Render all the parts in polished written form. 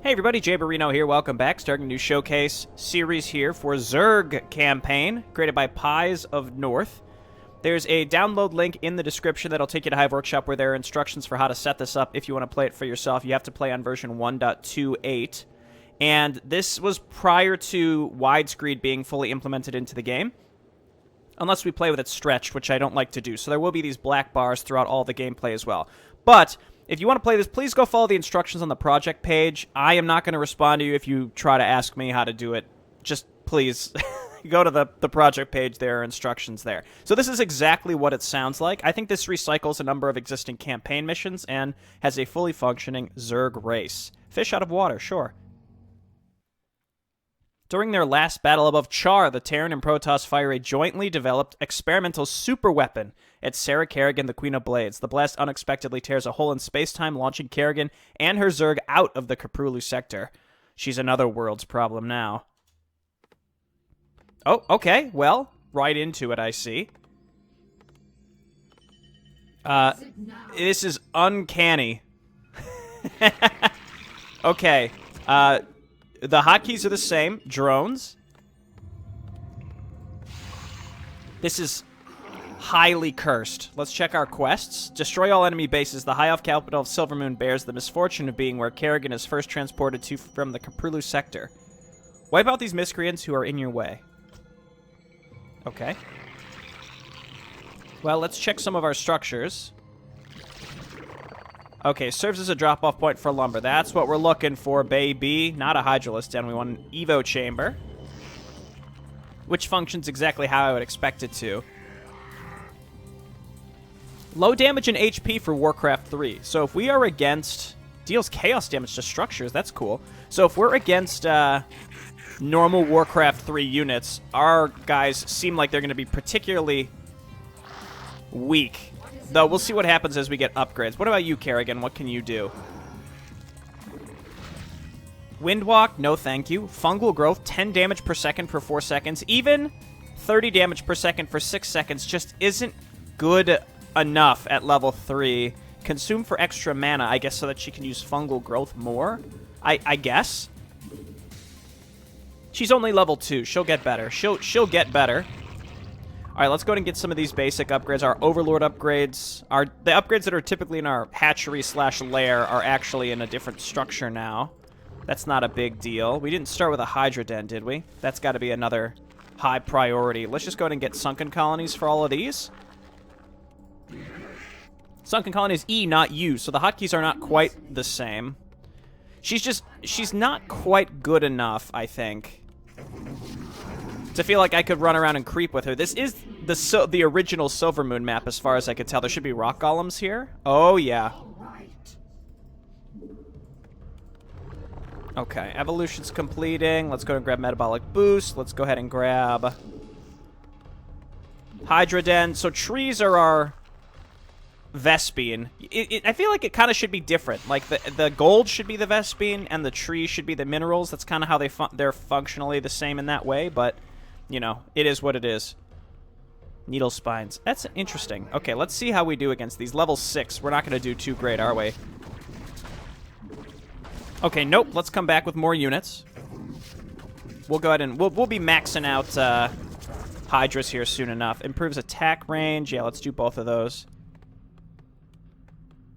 Hey everybody, Jay Barino here, welcome back. Starting a new showcase series here for ZERG Campaign, created by Pies of North. There's a download link in the description that'll take you to Hive Workshop where there are instructions for how to set this up if you want to play it for yourself. You have to play on version 1.28. And this was prior to widescreen being fully implemented into the game. Unless we play with it stretched, which I don't like to do. So there will be these black bars throughout all the gameplay as well. But if you want to play this, please go follow the instructions on the project page. I am not going to respond to you if you try to ask me how to do it. Just please go to the project page. There are instructions there. So this is exactly what it sounds like. I think this recycles a number of existing campaign missions and has a fully functioning ZERG race. Fish out of water, sure. During their last battle above Char, the Terran and Protoss fire a jointly developed experimental superweapon at Sarah Kerrigan, the Queen of Blades. The blast unexpectedly tears a hole in space-time, launching Kerrigan and her ZERG out of the Koprulu Sector. She's another world's problem now. Oh, okay. Well, right into it, I see. This is uncanny. Okay. The hotkeys are the same. Drones. This is highly cursed. Let's check our quests. Destroy all enemy bases. The High Elf capital of Silvermoon bears the misfortune of being where Kerrigan is first transported to from the Koprulu Sector. Wipe out these miscreants who are in your way. Okay. Well, let's check some of our structures. Okay, serves as a drop-off point for lumber. That's what we're looking for, baby. Not a hydraulic den. We want an Evo chamber, which functions exactly how I would expect it to. Low damage and HP for Warcraft 3. So if we are against... Deals chaos damage to structures. That's cool. So if we're against normal Warcraft 3 units, our guys seem like they're going to be particularly weak. Though, we'll see what happens as we get upgrades. What about you, Kerrigan? What can you do? Windwalk? No, thank you. Fungal growth? 10 damage per second for 4 seconds. Even 30 damage per second for 6 seconds just isn't good enough at level 3. Consume for extra mana, I guess, so that she can use fungal growth more? I guess? She's only level 2. She'll get better. She'll get better. Alright, let's go ahead and get some of these basic upgrades. Our Overlord upgrades, the upgrades that are typically in our hatchery/lair are actually in a different structure now. That's not a big deal. We didn't start with a Hydra Den, did we? That's got to be another high priority. Let's just go ahead and get Sunken Colonies for all of these. Sunken Colonies E, not U, so the hotkeys are not quite the same. She's not quite good enough, I think, to feel like I could run around and creep with her. This is the original Silvermoon map, as far as I could tell. There should be rock golems here. Oh, yeah. Okay, evolution's completing. Let's go and grab Metabolic Boost. Let's go ahead and grab Hydra Den. So trees are our Vespene. I feel like it kind of should be different. Like, the gold should be the Vespene, and the trees should be the minerals. That's kind of how they're functionally the same in that way, but... You know, it is what it is. Needle spines. That's interesting. Okay, let's see how we do against these. Level 6. We're not going to do too great, are we? Okay, nope. Let's come back with more units. We'll go ahead and... We'll be maxing out Hydras here soon enough. Improves attack range. Yeah, let's do both of those.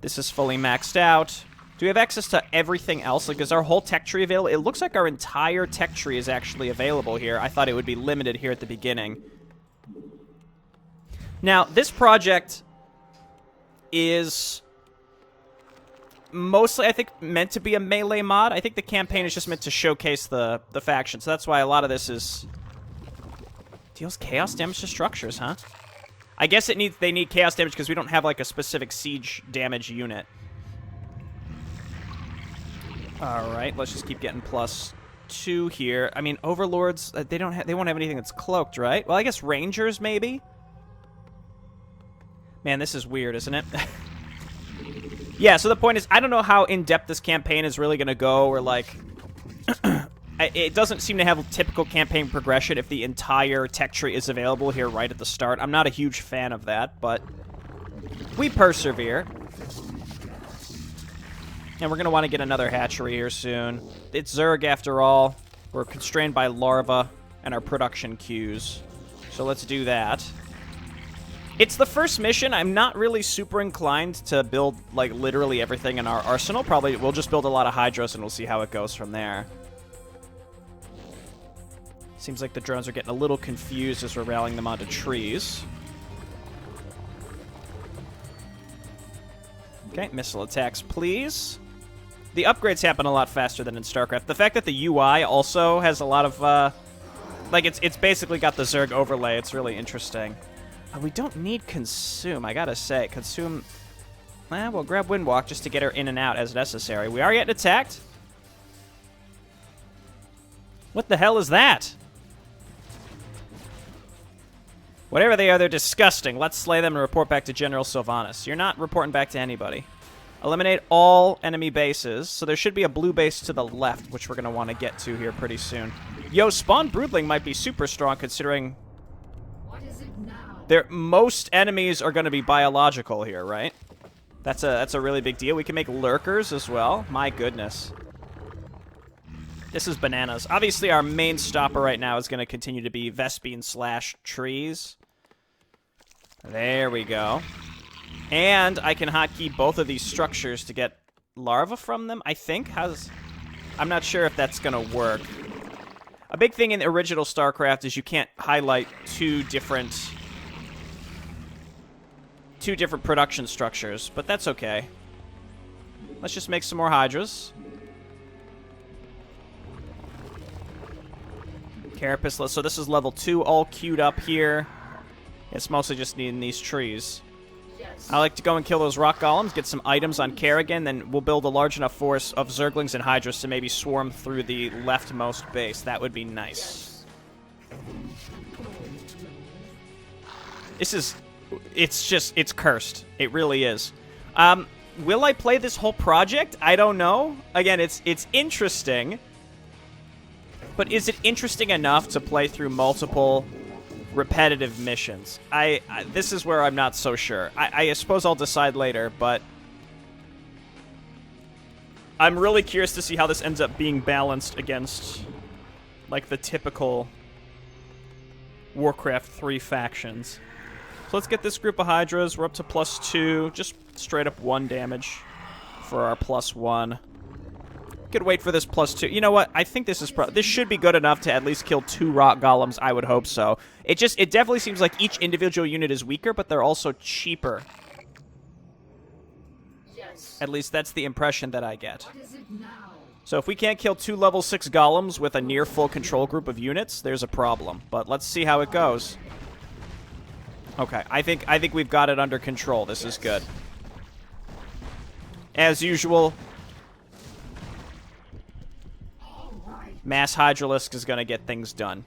This is fully maxed out. Do we have access to everything else? Like, is our whole tech tree available? It looks like our entire tech tree is actually available here. I thought it would be limited here at the beginning. Now, this project is mostly, I think, meant to be a melee mod. I think the campaign is just meant to showcase the faction. So that's why a lot of this is... Deals chaos damage to structures, huh? I guess they need chaos damage because we don't have, like, a specific siege damage unit. Alright, let's just keep getting +2 here. I mean, Overlords, they won't have anything that's cloaked, right? Well, I guess Rangers, maybe? Man, this is weird, isn't it? Yeah, so the point is, I don't know how in-depth this campaign is really going to go, or, like... it doesn't seem to have a typical campaign progression if the entire tech tree is available here right at the start. I'm not a huge fan of that, but we persevere. And we're going to want to get another hatchery here soon. It's Zerg after all. We're constrained by larvae and our production queues. So let's do that. It's the first mission. I'm not really super inclined to build, like, literally everything in our arsenal. Probably we'll just build a lot of hydros and we'll see how it goes from there. Seems like the drones are getting a little confused as we're rallying them onto trees. Okay, missile attacks, please. The upgrades happen a lot faster than in StarCraft. The fact that the UI also has a lot of, like, it's basically got the Zerg overlay. It's really interesting. We don't need Consume, I gotta say. Consume, we'll grab Windwalk just to get her in and out as necessary. We are getting attacked. What the hell is that? Whatever they are, they're disgusting. Let's slay them and report back to General Sylvanas. You're not reporting back to anybody. Eliminate all enemy bases. So there should be a blue base to the left, which we're going to want to get to here pretty soon. Yo, Spawn Broodling might be super strong considering most enemies are going to be biological here, right? That's a really big deal. We can make lurkers as well. My goodness. This is bananas. Obviously, our main stopper right now is going to continue to be Vespene / trees. There we go. And I can hotkey both of these structures to get larvae from them, I think. I'm not sure if that's going to work. A big thing in the original StarCraft is you can't highlight two different production structures, but that's okay. Let's just make some more hydras. Carapace, so this is level 2, all queued up here. It's mostly just needing these trees. Yes. I like to go and kill those rock golems, get some items on Kerrigan, then we'll build a large enough force of Zerglings and Hydras to maybe swarm through the leftmost base. That would be nice. Yes. It's cursed. It really is. Will I play this whole project? I don't know. Again, it's interesting. But is it interesting enough to play through multiple repetitive missions? This is where I'm not so sure. I suppose I'll decide later, but I'm really curious to see how this ends up being balanced against, like, the typical Warcraft 3 factions. So let's get this group of Hydras. We're up to +2. Just straight up 1 damage for our +1. Could wait for this +2. You know what? I think this should be good enough to at least kill 2 rock golems. I would hope so. It definitely seems like each individual unit is weaker, but they're also cheaper. Yes. At least that's the impression that I get. What is it now? So if we can't kill 2 level 6 golems with a near full control group of units, there's a problem. But let's see how it goes. Okay, I think we've got it under control. This is good. As usual, Mass Hydralisk is going to get things done.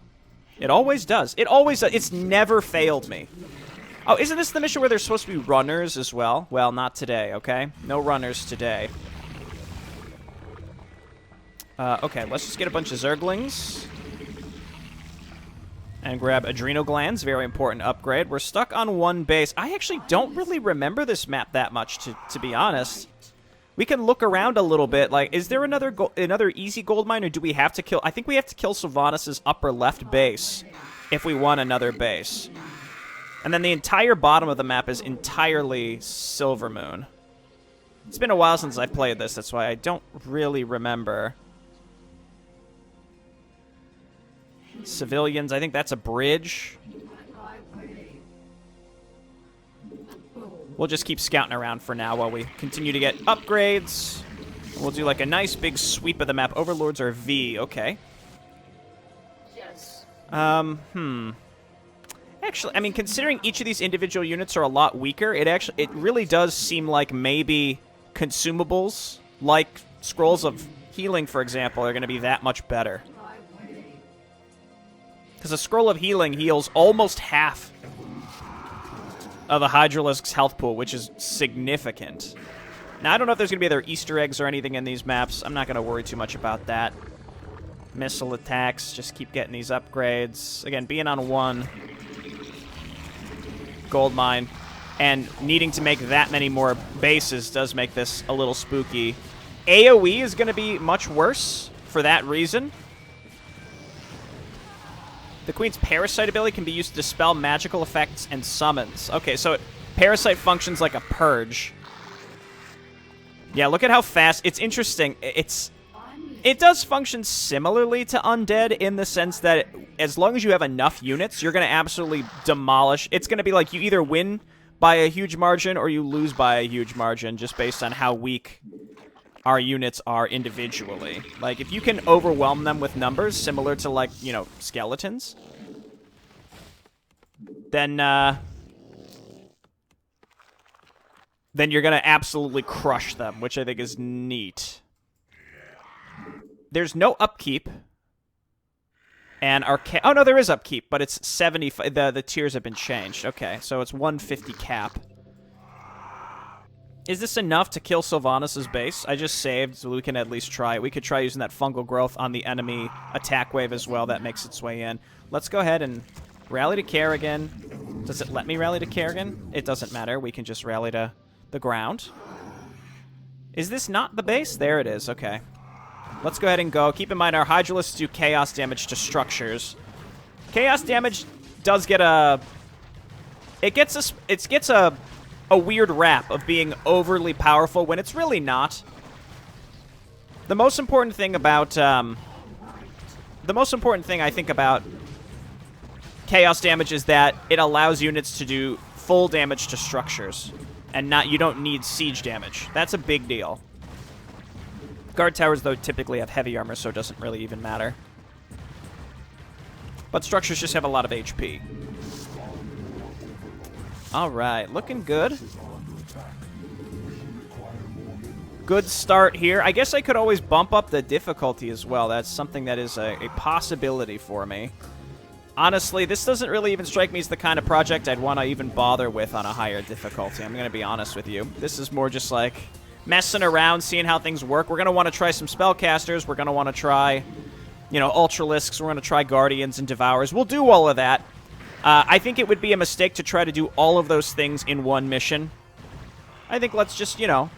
It always does. It always does. It's never failed me. Oh, isn't this the mission where there's supposed to be runners as well? Well, not today, okay? No runners today. Okay, let's just get a bunch of Zerglings. And grab Adrenal Glands, very important upgrade. We're stuck on 1 base. I actually don't really remember this map that much, to be honest. We can look around a little bit. Like, is there another easy gold mine, or do we have to kill... I think we have to kill Sylvanas' upper left base if we want another base. And then the entire bottom of the map is entirely Silvermoon. It's been a while since I've played this, that's why I don't really remember. Civilians, I think that's a bridge. We'll just keep scouting around for now while we continue to get upgrades. We'll do like a nice big sweep of the map. Overlords are V, okay. Yes. Actually, I mean, considering each of these individual units are a lot weaker, it really does seem like maybe consumables, like Scrolls of Healing, for example, are going to be that much better. Because a Scroll of Healing heals almost half of a Hydralisk's health pool, which is significant. Now, I don't know if there's going to be other Easter eggs or anything in these maps. I'm not going to worry too much about that. Missile attacks, just keep getting these upgrades. Again, being on 1 gold mine and needing to make that many more bases does make this a little spooky. AoE is going to be much worse for that reason. The Queen's Parasite ability can be used to dispel magical effects and summons. Okay, so Parasite functions like a purge. Yeah, look at how fast. It's interesting. It does function similarly to Undead in the sense that as long as you have enough units, you're going to absolutely demolish. It's going to be like you either win by a huge margin or you lose by a huge margin just based on how weak our units are individually. Like, if you can overwhelm them with numbers similar to, like, you know, skeletons, then you're going to absolutely crush them, which I think is neat. There's no upkeep. And our oh no, there is upkeep, but it's 75. The tiers have been changed. Okay, so it's 150 cap. Is this enough to kill Sylvanas' base? I just saved, so we can at least try it. We could try using that fungal growth on the enemy attack wave as well. That makes its way in. Let's go ahead and rally to Kerrigan. Does it let me rally to Kerrigan? It doesn't matter. We can just rally to the ground. Is this not the base? There it is. Okay. Let's go ahead and go. Keep in mind, our Hydralisks do chaos damage to structures. Chaos damage does get a... It gets a weird rap of being overly powerful when it's really not. The most important thing about... the most important thing I think about chaos damage is that it allows units to do full damage to structures. And you don't need siege damage. That's a big deal. Guard towers, though, typically have heavy armor, so it doesn't really even matter. But structures just have a lot of HP. Alright, looking good. Good start here. I guess I could always bump up the difficulty as well. That's something that is a possibility for me. Honestly, this doesn't really even strike me as the kind of project I'd want to even bother with on a higher difficulty. I'm going to be honest with you. This is more just like messing around, seeing how things work. We're going to want to try some spellcasters. We're going to want to try, you know, Ultralisks. We're going to try Guardians and Devourers. We'll do all of that. I think it would be a mistake to try to do all of those things in one mission. I think let's just, you know,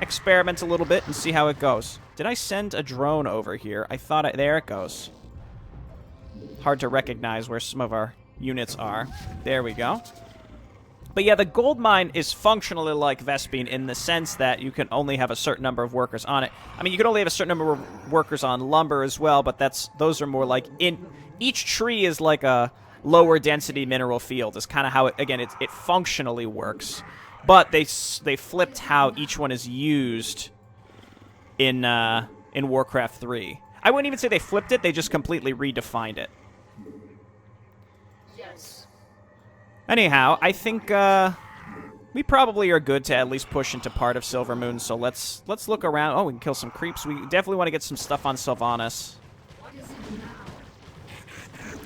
experiment a little bit and see how it goes. Did I send a drone over here? I thought there it goes. Hard to recognize where some of our units are. There we go. But yeah, the gold mine is functionally like Vespene in the sense that you can only have a certain number of workers on it. I mean, you can only have a certain number of workers on lumber as well, but those are more like each tree is like a lower density mineral field. Is kind of how it functionally works. But they flipped how each one is used in Warcraft 3. I wouldn't even say they flipped it, they just completely redefined it. Yes. Anyhow, I think we probably are good to at least push into part of Silvermoon, so let's look around. Oh, we can kill some creeps. We definitely want to get some stuff on Sylvanas.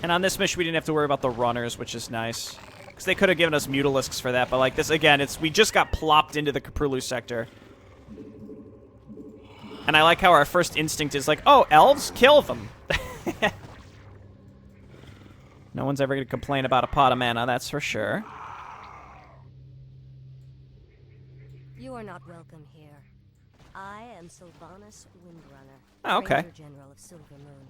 And on this mission, we didn't have to worry about the runners, which is nice. Because they could have given us Mutalisks for that, but like this, again, we just got plopped into the Koprulu Sector. And I like how our first instinct is like, oh, elves? Kill them. No one's ever going to complain about a pot of mana, that's for sure. You are not welcome here. I am Sylvanas Windrunner, oh, okay. Ranger General of Silvermoon.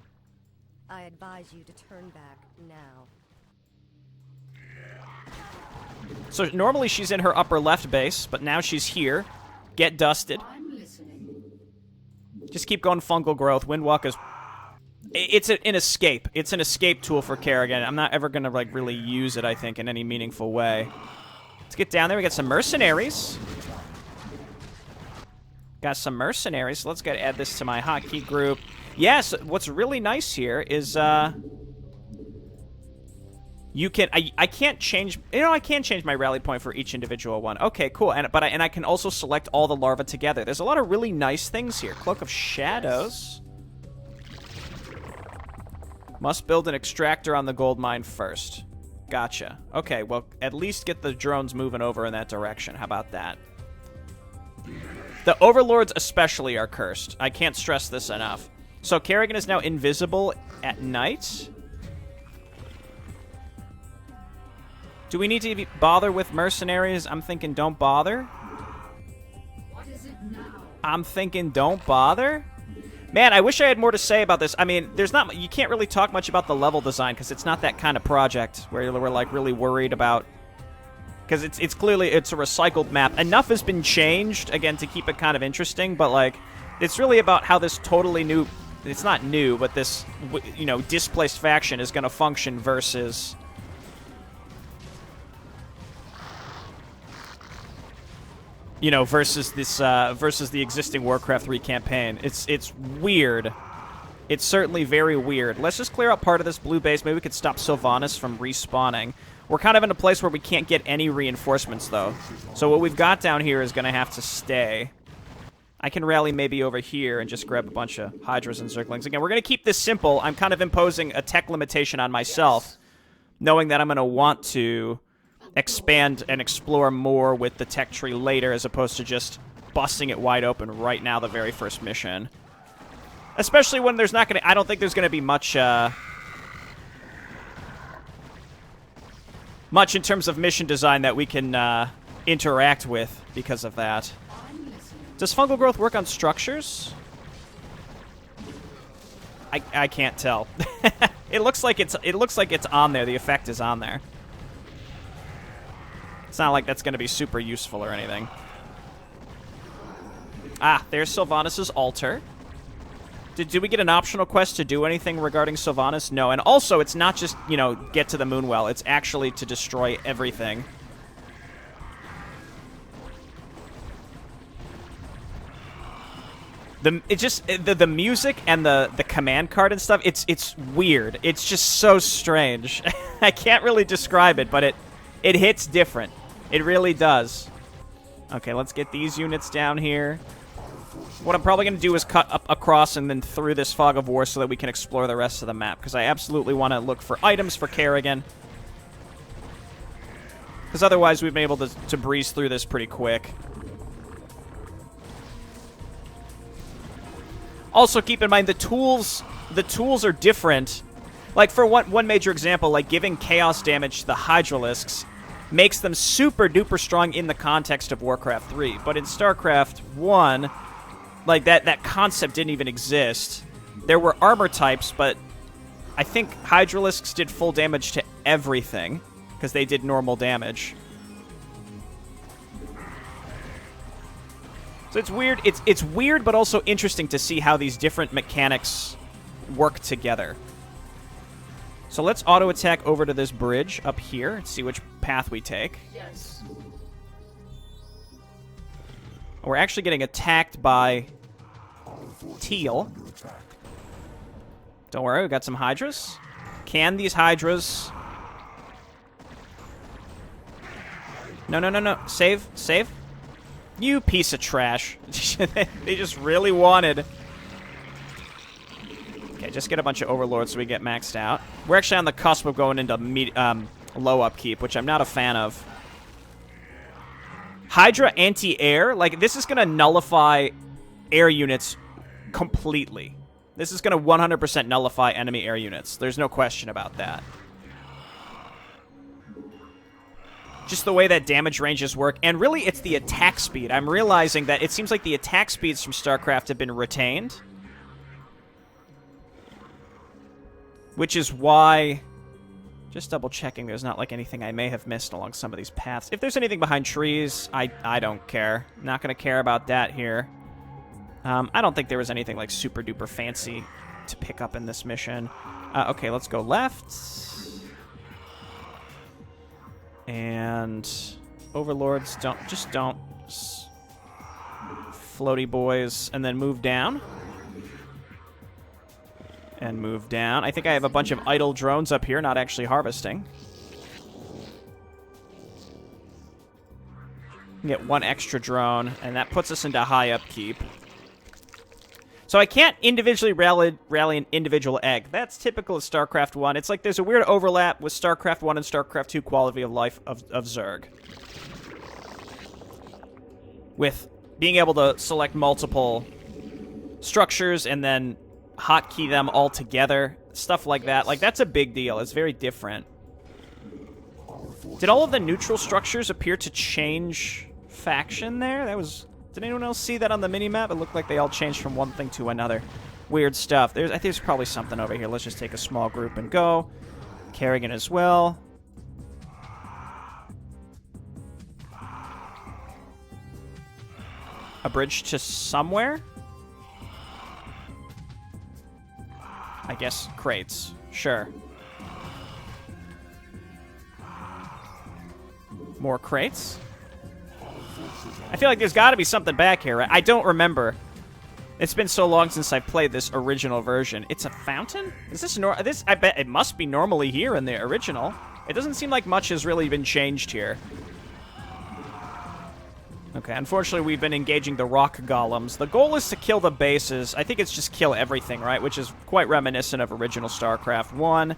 I advise you to turn back now. So normally she's in her upper left base, but now she's here. Get dusted. Just keep going fungal growth. Windwalk is... It's an escape. It's an escape tool for Kerrigan. I'm not ever going to like really use it, I think, in any meaningful way. Let's get down there. We got some mercenaries. Got some mercenaries. So let's go add this to my hotkey group. Yes, what's really nice here is... You can, I can't change, I can change my rally point for each individual one. Okay, cool, and I can also select all the larvae together. There's a lot of really nice things here. Cloak of Shadows. Must build an extractor on the gold mine first. Gotcha. Okay, well, at least get the drones moving over in that direction. How about that? The Overlords especially are cursed. I can't stress this enough. So Kerrigan is now invisible at night. Do we need to bother with mercenaries? I'm thinking don't bother. What is it now? I'm thinking don't bother. Man, I wish I had more to say about this. I mean, there's not... You can't really talk much about the level design because it's not that kind of project where we're, like, really worried about... Because it's clearly... It's a recycled map. Enough has been changed, again, to keep it kind of interesting, but, like, it's really about how this totally new... It's not new, but this, you know, displaced faction is going to function versus... You know, versus this, versus the existing Warcraft III campaign. It's weird. It's certainly very weird. Let's just clear out part of this blue base. Maybe we could stop Sylvanas from respawning. We're kind of in a place where we can't get any reinforcements, though. So what we've got down here is going to have to stay. I can rally maybe over here and just grab a bunch of Hydras and Zerglings. Again, we're going to keep this simple. I'm kind of imposing a tech limitation on myself, knowing that I'm going to want to expand and explore more with the tech tree later as opposed to just busting it wide open right now the very first mission. Especially when there's not going to... I don't think there's going to be much... much in terms of mission design that we can interact with because of that. Does fungal growth work on structures? I can't tell. It looks like it's on there. The effect is on there. It's not like that's going to be super useful or anything. Ah, there's Sylvanas' altar. Did we get an optional quest to do anything regarding Sylvanas? No, and also it's not just, you know, get to the Moonwell. It's actually to destroy everything. The music and the command card and stuff, it's weird. It's just so strange. I can't really describe it, but it hits different. It really does. Okay, let's get these units down here. What I'm probably going to do is cut up across and then through this fog of war so that we can explore the rest of the map, because I absolutely want to look for items for Kerrigan. Because otherwise we've been able to breeze through this pretty quick. Also, keep in mind, the tools are different. Like, for one major example, like giving chaos damage to the Hydralisks makes them super-duper strong in the context of Warcraft 3. But in StarCraft 1, like, that concept didn't even exist. There were armor types, but I think Hydralisks did full damage to everything, because they did normal damage. So it's weird. It's weird, but also interesting to see how these different mechanics work together. So let's auto-attack over to this bridge up here and see which path we take. Yes. We're actually getting attacked by Teal. Don't worry, we got some Hydras. Can these Hydras... No. Save. You piece of trash. They just really wanted... Okay, just get a bunch of Overlords so we get maxed out. We're actually on the cusp of going into low upkeep, which I'm not a fan of. Hydra anti-air? Like, this is going to nullify air units completely. This is going to 100% nullify enemy air units. There's no question about that. Just the way that damage ranges work. And really, it's the attack speed. I'm realizing that it seems like the attack speeds from StarCraft have been retained. Which is why... Just double-checking there's not, like, anything I may have missed along some of these paths. If there's anything behind trees, I don't care. Not going to care about that here. I don't think there was anything, like, super-duper fancy to pick up in this mission. Okay, let's go left. And... Overlords, don't... Floaty boys, and then move down. And move down. I think I have a bunch of idle drones up here, not actually harvesting. Get one extra drone, and that puts us into high upkeep. So I can't individually rally an individual egg. That's typical of StarCraft 1. It's like there's a weird overlap with StarCraft 1 and StarCraft 2 quality of life of ZERG. With being able to select multiple structures and then hotkey them all together, stuff like that. Like, that's a big deal. It's very different. Did all of the neutral structures appear to change faction there? That was Did anyone else see that on the minimap? It looked like they all changed from one thing to another. Weird stuff. I think there's probably something over here. Let's just take a small group and go. Kerrigan as well. A bridge to somewhere? I guess crates. Sure. More crates? I feel like there's got to be something back here, right? I don't remember. It's been so long since I played this original version. It's a fountain? Is this this? I bet it must be normally here in the original. It doesn't seem like much has really been changed here. Okay, unfortunately, we've been engaging the rock golems. The goal is to kill the bases. I think it's just kill everything, right? Which is quite reminiscent of original StarCraft 1.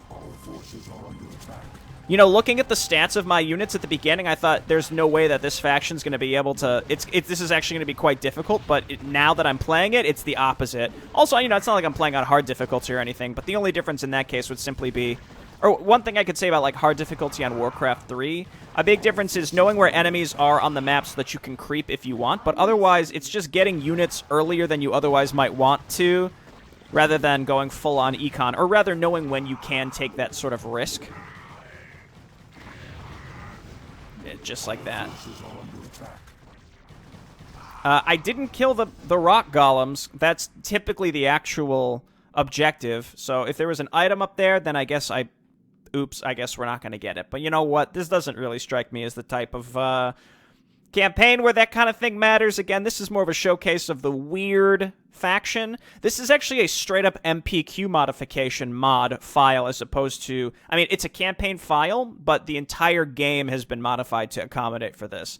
You know, looking at the stats of my units at the beginning, I thought there's no way that this faction's going to be able to... This is actually going to be quite difficult, but now that I'm playing it, it's the opposite. Also, you know, it's not like I'm playing on hard difficulty or anything, but the only difference in that case would simply be... Or one thing I could say about, like, hard difficulty on Warcraft 3, a big difference is knowing where enemies are on the map so that you can creep if you want, but otherwise, it's just getting units earlier than you otherwise might want to, rather than going full-on econ, or rather knowing when you can take that sort of risk. Just like that. I didn't kill the rock golems. That's typically the actual objective. So if there was an item up there, then I guess oops, I guess we're not going to get it. But you know what? This doesn't really strike me as the type of campaign where that kind of thing matters. Again, this is more of a showcase of the weird faction. This is actually a straight-up MPQ modification mod file as opposed to... I mean, it's a campaign file, but the entire game has been modified to accommodate for this.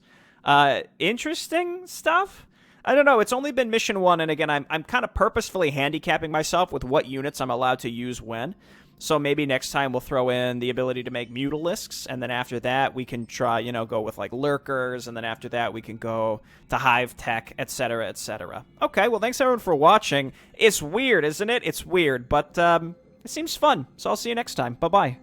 Interesting stuff? I don't know. It's only been mission 1, and again, I'm kind of purposefully handicapping myself with what units I'm allowed to use when. So maybe next time we'll throw in the ability to make mutalisks, and then after that we can try, you know, go with like lurkers, and then after that we can go to hive tech, etc., etc. Okay, well, thanks everyone for watching. It's weird, isn't it? It's weird, but it seems fun. So I'll see you next time. Bye-bye.